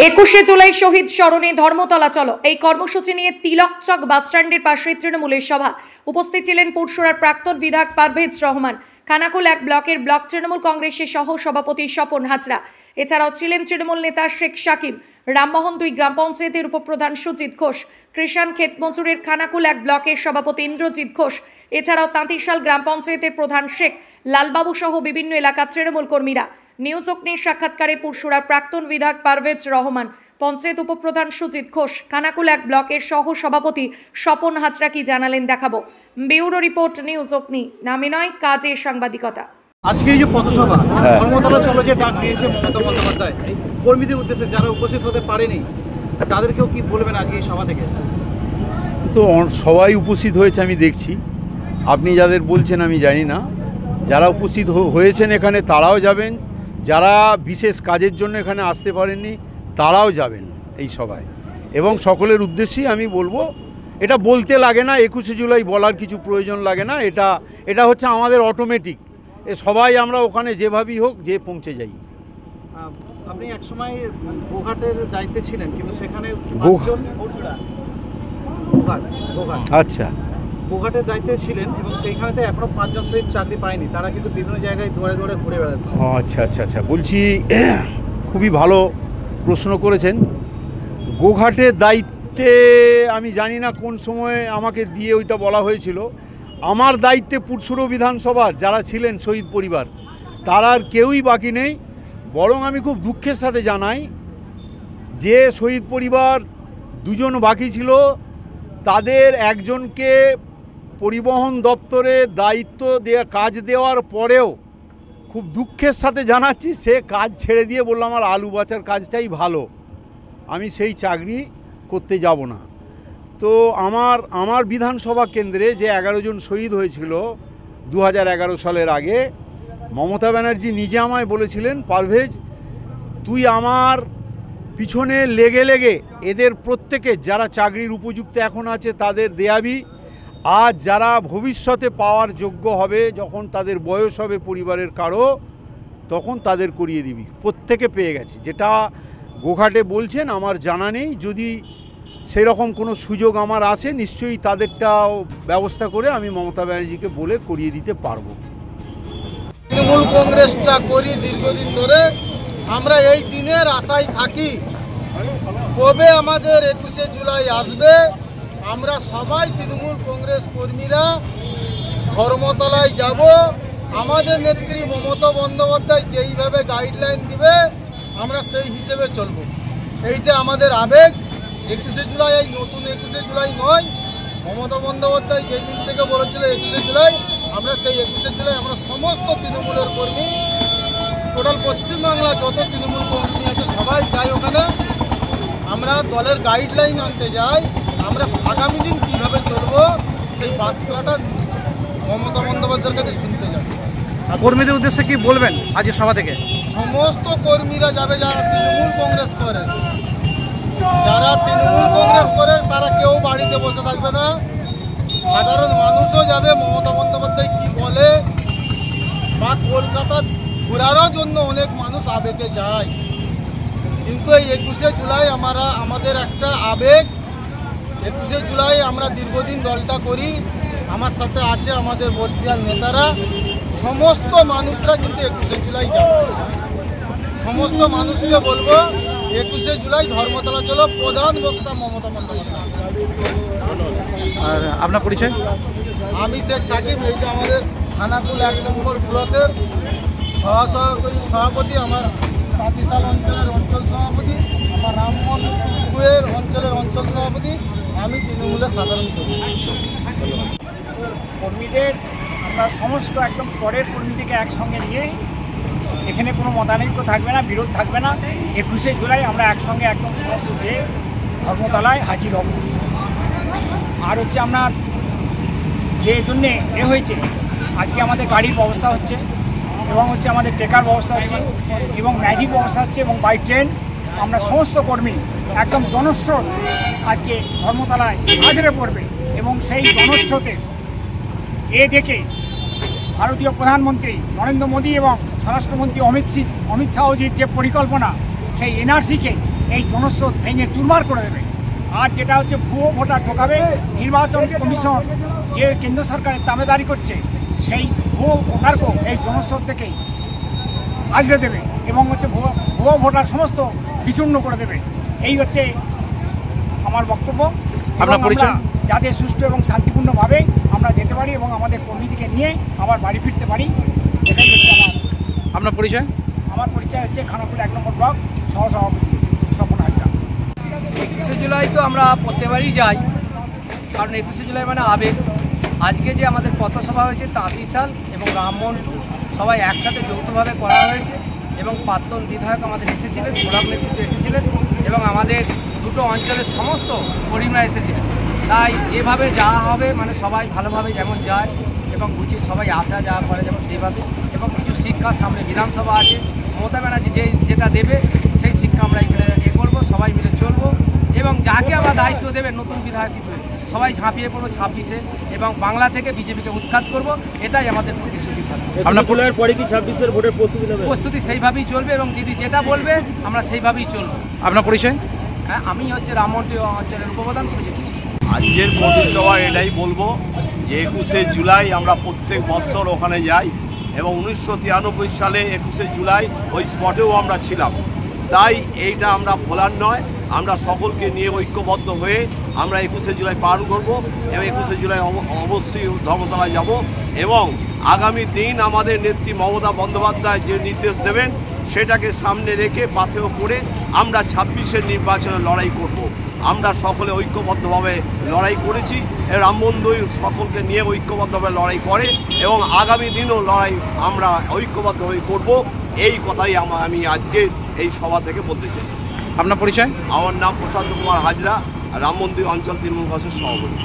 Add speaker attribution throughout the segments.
Speaker 1: 21শে জুলাই শহীদ স্মরণে ধর্মতলা চলো এই কর্মসূচি নিয়ে তিলকচক বাসস্ট্যান্ডের পাশে তৃণমূলের সভা। উপস্থিত ছিলেন পুরসুরার প্রাক্তন বিধায়ক পারভেজ রহমান, খানাকুল 1 ব্লকের ব্লক তৃণমূল কংগ্রেসের সহ সভাপতি স্বপন হাজরা। এছাড়াও ছিলেন তৃণমূল নেতা শেখ সাকিব, রামমোহন 2 গ্রাম পঞ্চায়েতের উপপ্রধান সুজিত ঘোষ, কৃষাণ ক্ষেত মজুরের খানাকুল 1 ব্লকের সভাপতি ইন্দ্রজিৎ ঘোষ, এছাড়াও তাঁতিশাল গ্রাম পঞ্চায়েতের প্রধান শেখ লালবাবু সহ বিভিন্ন এলাকার তৃণমূল কর্মীরা। নিউজ অগ্নির সাক্ষাৎকারে পুরসুরার প্রাক্তন বিধায়ক পারভেজ রহমান, পঞ্চায়েত উপপ্রধান সুজিত ঘোষ, খানাকুল 1 ব্লকের সহ সভাপতি স্বপন হাজরা কি জানালেন দেখাবো। ব্যুরো রিপোর্ট, নিউজ অগ্নি, নামে নয় কাজে সাংবাদিকতা।
Speaker 2: আজকে এই যে পথসভা ধর্মতলা চলো যে ডাক দিয়েছে মমতা বন্দ্যোপাধ্যায় কর্মীদের উদ্দেশ্যে, যারা উপস্থিত হতে পারেনি তাদেরকেও কি বলবেন আজকে এই সভা থেকে?
Speaker 3: তো সবাই উপস্থিত হয়েছে আমি দেখছি, আপনি যাদের বলছেন আমি জানি না। যারা উপস্থিত হয়েছেন এখানে তারাও যাবেন, যারা বিশেষ কাজের জন্য এখানে আসতে পারেননি তারাও যাবেন এই সভায়। এবং সকলের উদ্দেশ্যেই আমি বলবো, এটা বলতে লাগে না, 21শে জুলাই বলার কিছু প্রয়োজন লাগে না, এটা হচ্ছে আমাদের অটোমেটিক। সবাই আমরা ওখানে যেভাবেই হোক যে পৌঁছে যাই।
Speaker 2: আপনি একসময় গোঘাটের দায়িত্বে ছিলেন, কিন্তু সেখানে
Speaker 3: আচ্ছা
Speaker 2: গোঘাটের দায়িত্বে ছিলেন এবং সেইখানেতে এখনো 5 জন শহীদ চাকরি পায়নি, তারা কিন্তু বিভিন্ন জায়গায় দৌড়ে দৌড়ে ঘুরে বেড়াচ্ছে।
Speaker 3: আচ্ছা আচ্ছা আচ্ছা বলছি, খুবই ভালো প্রশ্ন করেছেন। গোঘাটের দায়িত্বে আমি জানি না কোন সময় আমাকে দিয়ে ওইটা বলা হয়েছিল। আমার দায়িত্বে পুরসুরা বিধানসভার যারা ছিলেন শহীদ পরিবার, তারা আর কেউই বাকি নেই। বরং আমি খুব দুঃখের সাথে জানাই যে শহীদ পরিবার 2 জন বাকি ছিল, তাদের একজনকে পরিবহন দপ্তরে দায়িত্ব কাজ দেওয়ার পরেও খুব দুঃখের সাথে জানাচ্ছি, সে কাজ ছেড়ে দিয়ে বলল আমার আলু বাঁচার কাজটাই ভালো, আমি সেই চাকরি করতে যাব না। তো আমার বিধানসভা কেন্দ্রে যে 11 জন শহীদ হয়েছিল 2011 সালের আগে, মমতা ব্যানার্জি নিজে আমায় বলেছিলেন, পারভেজ তুই আমার পিছনে লেগে লেগে এদের প্রত্যেকে যারা চাকরির উপযুক্ত এখন আছে তাদের দেয়াবি, আর যারা ভবিষ্যতে পাওয়ার যোগ্য হবে যখন তাদের বয়স হবে পরিবারের কারো, তখন তাদের করিয়ে দিবি। প্রত্যেকে পেয়ে গেছে। যেটা গোঘাটে বলছেন আমার জানা নেই, যদি সেই রকম কোনো সুযোগ আমার আসে নিশ্চয়ই তাদেরটাও ব্যবস্থা করে আমি মমতা ব্যানার্জিকে বলে করিয়ে দিতে পারবো।
Speaker 4: তৃণমূল কংগ্রেসটা করি দীর্ঘদিন ধরে, আমরা এই দিনের আশায় থাকি কবে আমাদের 21শে জুলাই আসবে। আমরা সবাই তৃণমূল কংগ্রেস কর্মীরা ধর্মতলায় যাব, আমাদের নেত্রী মমতা বন্দ্যোপাধ্যায় যেইভাবে গাইডলাইন দিবে আমরা সেই হিসেবে চলব। এইটা আমাদের আবেগ। 21শে জুলাই এই নতুন 21শে জুলাই নয়, মমতা বন্দ্যোপাধ্যায় যেই দিন থেকে বলেছিল 21শে জুলাই, আমরা সেই 21শে জুলাই আমরা সমস্ত তৃণমূলের কর্মী, টোটাল পশ্চিমবাংলা যত তৃণমূল কর্মী আছে সবাই যাই ওখানে। আমরা দলের গাইডলাইন আনতে যাই, আমরা আগামী দিন কীভাবে চলবো সেই বার্তাটা মমতা বন্দ্যোপাধ্যায়ের কাছে শুনতে যাই।
Speaker 2: কর্মীদের উদ্দেশ্যে কি বলবেন আজকের সভা থেকে?
Speaker 4: সমস্ত কর্মীরা যাবে যারা তৃণমূল কংগ্রেস করে, যারা তৃণমূল কংগ্রেস করে তারা কেউ বাড়িতে বসে থাকবে না, সাধারণ মানুষও যাবে। মমতা বন্দ্যোপাধ্যায় কী বলে, বা কলকাতা ঘোরারও জন্য অনেক মানুষ আবেগে যায়, কিন্তু এই 21শে জুলাই আমাদের একটা আবেগ। 21শে জুলাই আমরা দীর্ঘদিন দলটা করি, আমার সাথে আছে আমাদের বর্ষিয়াল নেতারা, সমস্ত মানুষরা কিন্তু 21শে জুলাই যাবে। সমস্ত মানুষকে বলবো 21শে জুলাই ধর্মতলা চলো, প্রধান বক্তা মমতা বন্দ্যোপাধ্যায়।
Speaker 2: আর আপনার পরিচয়?
Speaker 4: আমি শেখ সাকিব, এই যে আমাদের খানাকুল 1 নম্বর ব্লকের সভাপতি, আমার তাঁতিশাল অঞ্চলের অঞ্চল সভাপতি, আমার রামমোহন 2 অঞ্চলের অঞ্চল সভাপতি, আমি তৃণমূলের সাধারণ
Speaker 5: কর্মীদের আমরা সমস্ত একদম স্তরের কর্মীদেরকে একসঙ্গে নিয়ে এখানে কোনো মতানৈক্য থাকবে না, বিরোধ থাকবে না। 21শে জুলাই আমরা একসঙ্গে একদম সমস্ত যে ধর্মতলায় হাজির হব। আর হচ্ছে আপনার যে জন্যে হয়েছে, আজকে আমাদের গাড়ির ব্যবস্থা হচ্ছে এবং হচ্ছে আমাদের ট্রেকার ব্যবস্থা হচ্ছে এবং ম্যাজিক ব্যবস্থা হচ্ছে এবং বাই ট্রেন আমরা সমস্ত কর্মী একদম জনস্রোত আজকে ধর্মতলায় হাজিরে পড়বে। এবং সেই জনস্রোতে দেখে ভারতীয় প্রধানমন্ত্রী নরেন্দ্র মোদী এবং স্বরাষ্ট্রমন্ত্রী অমিত শাহজির যে পরিকল্পনা, সেই এনআরসিকে এই জনস্রোত ভেঙে চুরমার করে দেবে। আর যেটা হচ্ছে ভুয়ো ভোটার ঢোকাবে, নির্বাচন কমিশন যে কেন্দ্র সরকারের দামেদারি করছে সেই ভুয়ো ভোটারকেও এই জনস্রোত থেকেই আজরে দেবে এবং হচ্ছে ভুয়ো ভোটার সমস্ত বিচূর্ণ করে দেবে। এই হচ্ছে আমার বক্তব্য।
Speaker 2: আপনার পরিচয়?
Speaker 5: যাতে সুষ্ঠু এবং শান্তিপূর্ণভাবে আমরা যেতে পারি এবং আমাদের কর্মীদেরকে নিয়ে আবার বাড়ি ফিরতে পারি, এটাই হচ্ছে
Speaker 2: আপনার পরিচয়?
Speaker 5: আমার পরিচয় হচ্ছে খানাকুল 1 নম্বর ব্লক সহসভাপতি স্বপন হাজরা।
Speaker 6: 21শে জুলাই তো আমরা প্রত্যেকবারই যাই, কারণ 21শে জুলাই মানে আবেগ। আজকে যে আমাদের পথসভা হয়েছে তাঁতিশাল এবং রামমন্টু সবাই একসাথে যৌথভাবে করা হয়েছে এবং প্রাক্তন বিধায়ক আমাদের এসেছিলেন, ব্লক নেতৃত্ব এসেছিলেন এবং আমাদের দুটো অঞ্চলের সমস্ত কর্মীরা এসেছিলেন। তাই যেভাবে যাওয়া হবে মানে সবাই ভালোভাবে যেমন যায় এবং উচিত সবাই আসা যাওয়া করে যেমন সেইভাবে, এবং কিছু শিক্ষা সামনে বিধানসভা আছে, মমতা ব্যানার্জি যেটা দেবে সেই শিক্ষা আমরা এখানে করবো, সবাই মিলে চলবো এবং যাকে আমরা দায়িত্ব দেবে নতুন বিধায়ক হিসেবে সবাই ঝাঁপিয়ে পড়বো 26-এ এবং বাংলা থেকে বিজেপিকে উৎখাত করব, এটাই আমাদের প্রতিশ্রুতি থাকবে।
Speaker 2: আপনার পরে কি 26-এর ভোটের
Speaker 6: প্রস্তুতি সেইভাবেই চলবে এবং দিদি যেটা বলবে আমরা সেইভাবেই চলবো।
Speaker 2: আপনার পরিচয়?
Speaker 6: হ্যাঁ, আমি হচ্ছে রামমন্টু অঞ্চলের উপপ্রধান সুজিত।
Speaker 7: আজকের পথসভায় এটাই বলবো যে 21শে জুলাই আমরা প্রত্যেক বছর ওখানে যাই এবং 1993 সালে 21শে জুলাই ওই স্পটেও আমরা ছিলাম। তাই এইটা আমরা ভোলার নয়, আমরা সকলকে নিয়ে ঐক্যবদ্ধ হয়ে আমরা 21শে জুলাই পালন করব এবং 21শে জুলাই অবশ্যই ধর্মতলায় যাব এবং আগামী দিন আমাদের নেত্রী মমতা বন্দ্যোপাধ্যায় যে নির্দেশ দেবেন সেটাকে সামনে রেখে পাথেয় করে আমরা 26-এর নির্বাচনে লড়াই করব। আমরা সকলে ঐক্যবদ্ধভাবে লড়াই করেছি, রাম বন্ধুই সকলকে নিয়ে ঐক্যবদ্ধভাবে লড়াই করে এবং আগামী দিনও লড়াই আমরা ঐক্যবদ্ধভাবে করব। এই কথাই আমি আজকে এই সভা থেকে বলতে চাই।
Speaker 2: আপনার পরিচয়?
Speaker 7: আমার নাম প্রশান্ত কুমার হাজরা, রাম মন্দির অঞ্চল তৃণমূল কংগ্রেসের সভাপতি।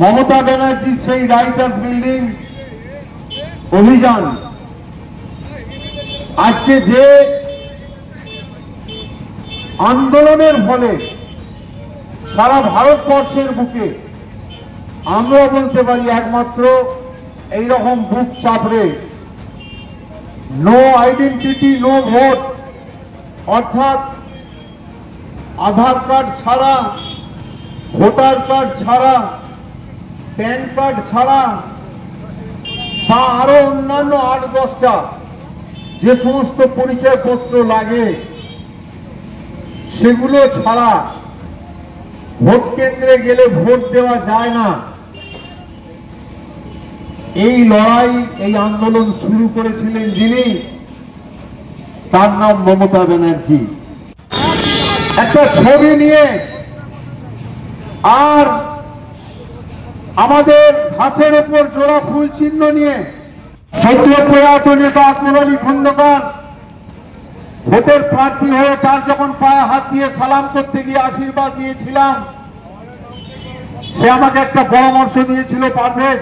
Speaker 3: মমতা ব্যানার্জির সেই রাইটার্স বিল্ডিং অভিযান আজকে যে আন্দোলনের ফলে সারা ভারতবর্ষের বুকে আমরা বলতে পারি একমাত্র এইরকম বুক চাপড়ে নো আইডেন্টিটি নো ভোট, অর্থাৎ আধার কার্ড ছাড়া, ভোটার কার্ড ছাড়া, প্যান কার্ড ছাড়া বা আরো অন্যান্য 8-10টা যে সমস্ত পরিচয়পত্র লাগে সেগুলো ছাড়া ভোট কেন্দ্রে গেলে ভোট দেওয়া যায় না। এই লড়াই, এই আন্দোলন শুরু করেছিলেন যিনি, তার নাম মমতা ব্যানার্জি। একটা ছবি নিয়ে আর আমাদের ঘাসের উপর জোড়া ফুল চিহ্ন নিয়ে সদ্য প্রয়াত নেতা আকবর আলী খন্দকার ভোটের প্রার্থী হয়ে তার যখন পায়ে হাত দিয়ে সালাম করতে গিয়ে আশীর্বাদ দিয়েছিলাম, সে আমাকে একটা পরামর্শ দিয়েছিল, পারভেজ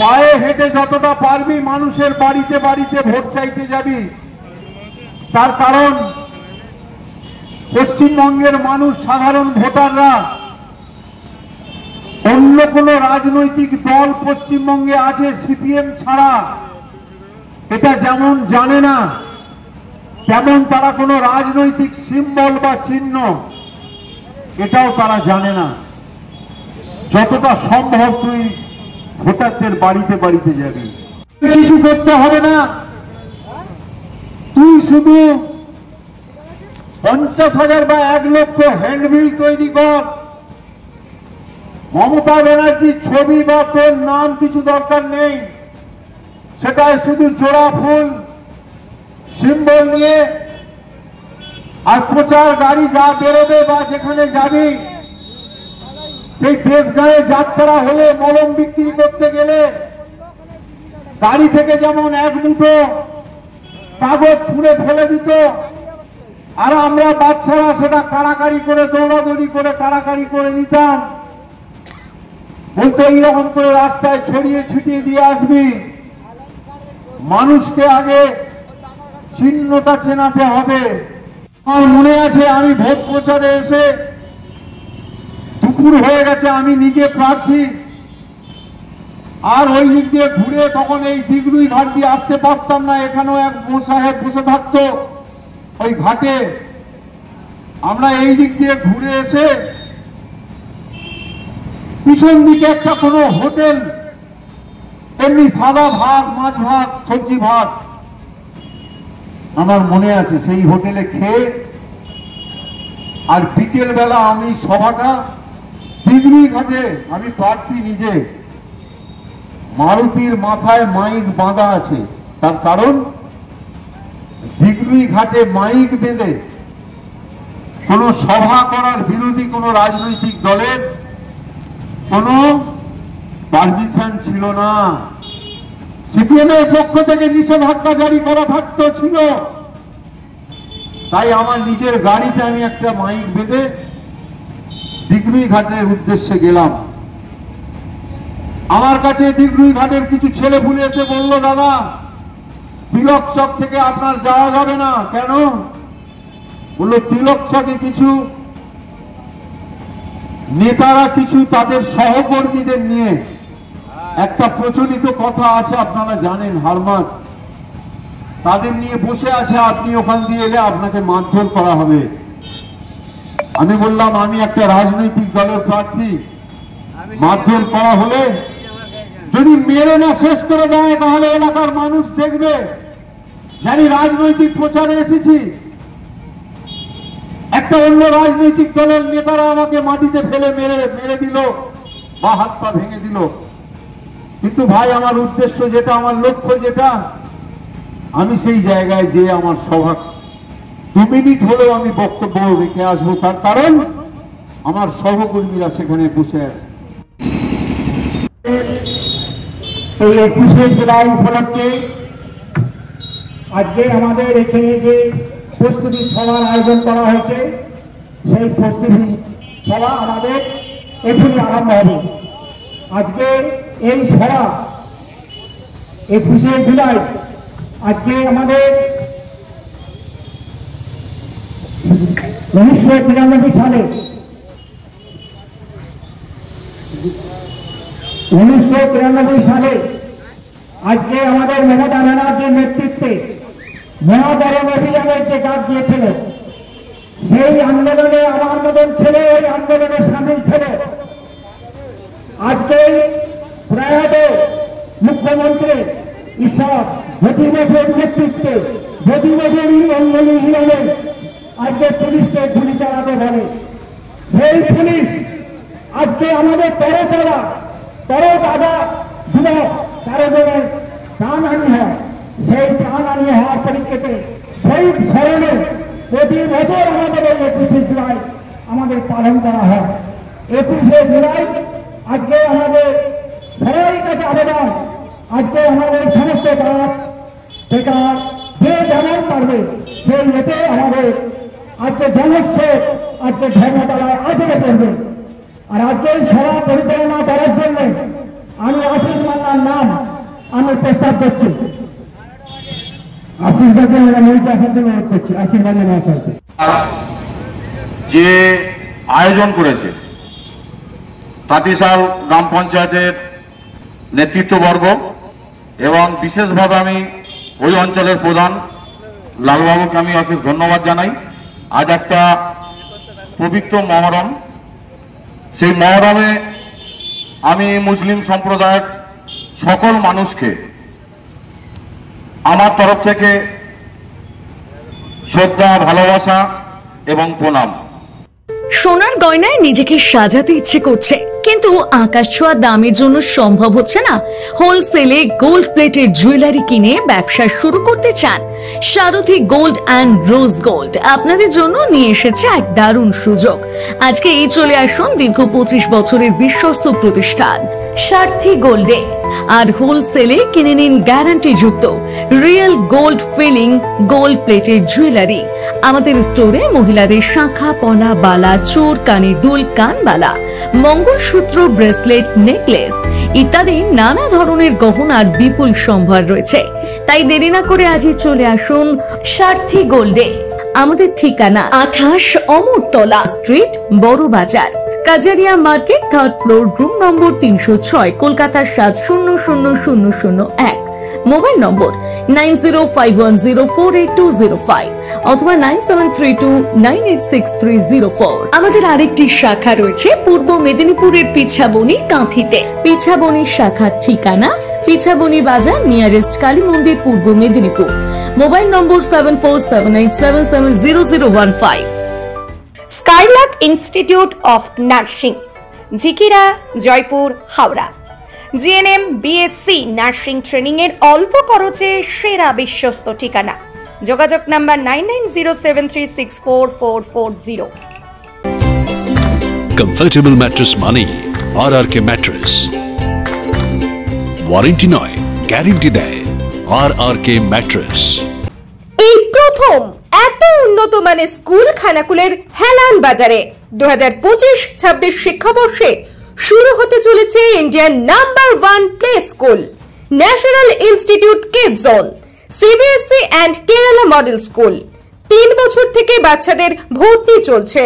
Speaker 3: পায়ে হেঁটে যতটা পারবি মানুষের বাড়িতে বাড়িতে ভোট চাইতে যাবি, তার কারণ পশ্চিমবঙ্গের মানুষ সাধারণ ভোটাররা অন্য কোন রাজনৈতিক দল পশ্চিমবঙ্গে আছে সিপিএম ছাড়া এটা যেমন জানে না, তেমন তারা কোনো রাজনৈতিক সিম্বল বা চিহ্ন এটাও তারা জানে না। যতটা সম্ভব তুই ভোটারদের বাড়িতে বাড়িতে যাবি, কিছু করতে হবে না, তুই শুধু 50,000 বা 1 লক্ষ হ্যান্ডবিল তৈরি কর, মমতা ব্যানার্জির ছবি বা তোর নাম কিছু দরকার নেই, সেটাই শুধু জোড়া ফুল সিম্বল নিয়ে আর প্রচার গাড়ি যা বেরোবে বা যেখানে যাবি সেই দেশ গায়ে যাত্রা হলে মলম বিক্রি করতে গেলে গাড়ি থেকে যেমন 1 মুঠো কাগজ ছুঁড়ে ফেলে দিত আর আমরা বাচ্চারা সেটা কাড়াকাড়ি করে দৌড়াদৌড়ি করে কাড়াকাড়ি করে নিতাম, বলতে এইরকম করে রাস্তায় ছড়িয়ে ছিটিয়ে দিয়ে আসবি। মানুষকে আগে চিহ্নটা চেনাতে হবে। আমার মনে আছে আমি ভোট প্রচারে এসে দুপুর হয়ে গেছে, আমি নিজে প্রার্থী, আর ওই দিক দিয়ে ঘুরে তখন এই দিগরুই ঘাট দিয়ে আসতে পারতাম না। এখানেও এক মোসাহেব বসে থাকতো ওই ঘাটে। আমরা এই দিক দিয়ে ঘুরে এসে পিছন দিকে একটা কোনো হোটেল, এমনি সাদা ভাত, মাছ ভাত, সবজি ভাত, আমার মনে আছে সেই হোটেলে খেয়ে, আর বিকেল বেলা আমি সভাটা দিগরুই ঘাটে, আমি প্রার্থী নিজে, মারুতির মাথায় মাইক বাঁধা আছে। তার কারণ দিগরুই ঘাটে মাইক বেঁধে কোন সভা করার বিরোধী কোন রাজনৈতিক দলের কোন পারমিশন ছিল না। সিপিএমের পক্ষ থেকে নিষেধাজ্ঞা জারি করা থাকতো ছিল। তাই আমার নিজের গাড়িতে আমি একটা মাইক বেঁধে দিগরুই ঘাটের উদ্দেশ্যে গেলাম। আমার কাছে দিগরুই ঘাটের কিছু ছেলে পুলে এসে বলল, দাদা তিলক চক থেকে আপনার যাওয়া যাবে না। কেন? বলল তিলক চকে কিছু নেতারা কিছু তাদের সহকর্মীদের নিয়ে, একটা প্রচলিত কথা আছে আপনারা জানেন, হারমাত, তাদের নিয়ে বসে আছে, আপনি ওখান দিয়ে এলে আপনাকে মারধর করা হবে। আমি বললাম আমি একটা রাজনৈতিক দলের প্রার্থী, মারধর করা হলে যদি মেরে না শেষ করে দেয় তাহলে এলাকার মানুষ দেখবে জানি রাজনৈতিক প্রচারে এসেছি। একটা অন্য রাজনৈতিক দলের নেতারা আমাকে মাটিতে ফেলে মেরে দিল বা হাত পা ভেঙে দিল। কিন্তু ভাই আমার উদ্দেশ্য যেটা, আমার লক্ষ্য যেটা, আমি সেই জায়গায় যে আমার সভা 2 মিনিট হলেও আমি বক্তব্য রেখে আসবো। তার কারণ আমার সহকর্মীরা সেখানে বসে আছে।
Speaker 5: এই 21শে জুলাই উপলক্ষে আজকে আমাদের এখানে যে প্রস্তুতি সভার আয়োজন করা হয়েছে, সেই প্রস্তুতি সভা আমাদের এখনই আরম্ভ হবে। আজকে এই সভা 21শে জুলাই, আজকে আমাদের 1993 সালে 1993 সালে আজকে আমাদের মমতা ব্যানার্জির নেতৃত্বে মহাধরণ অভিযানের যে ডাক দিয়েছিল, সেই আন্দোলনে আমার মতন ছেলে ওই আন্দোলনে সামিল ছিল। আজকে প্রয়াত মুখ্যমন্ত্রী ঈশ্বর জ্যোতিবাবুর নেতৃত্বে জ্যোতিবাবুর অঙ্গলি হিরাবে আজকে পুলিশকে গুলি চালাতে বলে। সেই পুলিশ আজকে আমাদের তরতাজা যুবক 13 জনের প্রাণহানি হয়। সেই প্রাণহানি হওয়ার পরিপ্রেক্ষিতে সেই স্মরণে প্রতি বছর আমাদের এই 21শে জুলাই আমাদের পালন করা হয়। 21শে জুলাই আজকে আমাদের সবাই কাছে আবেদন, আজকে আমাদের সমস্ত কাজ বেকার যে যেমন পারবে সেই এতে আমাদের আজকে জনস্বে আজকে ধর্মতলায় আজকে করবে। আর আজকে সভা পরিচালনা করার জন্য আমি আশিস মান্নার নাম আমি প্রস্তাব করছি। আশীর্বাদে আমরা মঞ্চে আসার জন্য অনুরোধ করছি। আশীর্বাদে মহাশয়কে
Speaker 3: যে আয়োজন করেছে তাঁতিশাল গ্রাম পঞ্চায়েতের নেতৃত্ববর্গ এবং বিশেষভাবে আমি ওই অঞ্চলের প্রধান লালবাবুকে আমি অশেষ ধন্যবাদ জানাই। আজ একটা পবিত্র মহরম, সেই মহরমে আমি মুসলিম সম্প্রদায়ের সকল মানুষকে আমার তরফ থেকে শ্রদ্ধা, ভালোবাসা এবং প্রণাম।
Speaker 8: সোনার গয়নায় নিজেকে সাজাতে ইচ্ছে করছে, কিন্তু আকাশ ছোঁয়া দামের জন্য সম্ভব হচ্ছে না। হোলসেলে গোল্ড প্লেটের জুয়েলারি কিনে ব্যবসা শুরু করতে চান? সারথী গোল্ড অ্যান্ড রোজ গোল্ড আপনাদের জন্য নিয়ে এসেছে এক দারুণ সুযোগ। আজকে এই চলে আসুন দীর্ঘ 25 বছরের বিশ্বস্ত প্রতিষ্ঠান সারথী গোল্ডে, আর হোলসেলে কিনে নিন গ্যারান্টি যুক্ত রিয়েল গোল্ড ফিলিং গোল্ড প্লেটের জুয়েলারি। আমাদের স্টোরে মহিলাদের শাখা পলা, বালা, চোর, কানের দুল, কানবালা, মঙ্গলসূত্র, ব্রেসলেট, নেকলেস ইত্যাদি নানা ধরনের গহনার বিপুল সম্ভার রয়েছে। তাই দেরি না করে আজই চলে আসুন সারথী গোল্ডে। আমাদের ঠিকানা 28 অমরতলা স্ট্রিট, বড় বাজার, Kajaria market, 3rd floor, room number 306, Kolkata 700001। Mobile নম্বর 9051048205 অথবা 9732986304। আমাদের আরেকটি শাখা রয়েছে পূর্ব মেদিনীপুরের পিছাবনি, কাঁথিতে। পিছাবনির শাখার ঠিকানা পিছাবনি বাজার, নিয়ারেস্ট কালী মন্দির, পূর্ব Medinipur. Mobile number 7478770015।
Speaker 1: Skylark institute of nursing, Jhikira, Jaipur, Howrah. GNM, BSc nursing training এর অল্প খরচে সেরা বিশ্বস্ত ঠিকানা। যোগাযোগ নাম্বার 9907364440।
Speaker 9: কমফর্টেবল ম্যাট্রেস মানে RRK ম্যাট্রেস। ওয়ারেন্টি নয়, গ্যারেন্টি দেয় RRK ম্যাট্রেস।
Speaker 10: এই প্রথম এত উন্নত মানের স্কুল খানাকুলের হেলান বাজারে 2025-26 শিক্ষাবর্ষে শুরু হতে চলেছে Indian number 1 play school, national institute kids zone, CBSE and Kerala model school. 3 বছর থেকে বাচ্চাদের ভর্তি চলছে।